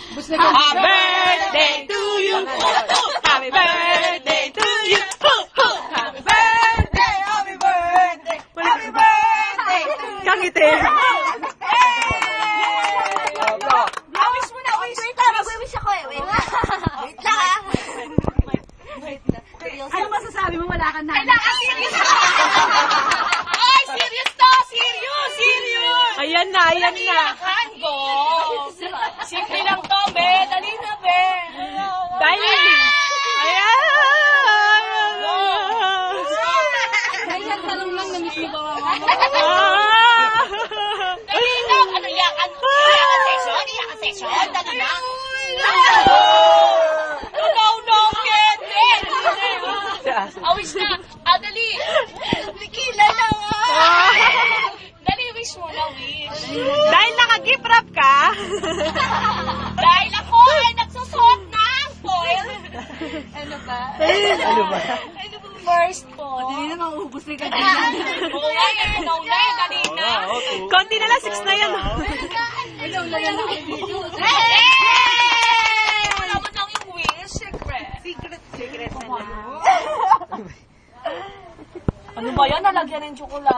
Happy birthday to you. Happy birthday to you. Happy birthday, happy birthday, happy birthday. Kangiti. Wish mo na, wish. Wait lang, mag-wish ako eh. Wait lang. Wait lang ah. Ano masasabi mo? Wala kang nanay. Kailangan serious ako. Ay, serious to! Serious! Serious! Ayan na, ayan na. Iyakan ko. Simple lang to, be. Dali na, be. Dahil, ayan. Kaya talong lang na miss mo ba mama? Dali na. Ano, iyakan? Iyakan session? Iyakan session? Dali na. No, Kete. Wish na. Dali. Bikila lang ah. Dali, wish mo na, wish. Dahil naka-gift wrap ka. Dahil ako ay nagsusuot ng foil. Ano ba? Ano ba? Ano ba first po? Hindi na mauubos na yung kanina. Oo nga eh, no na eh, dali na. Konti na lang, 6 na yan. Ikaw na yan ang video. Hey! Wala mo lang yung wish, secret. Secret na lang. Ano ba yan? Nalagyan ng tsokolate.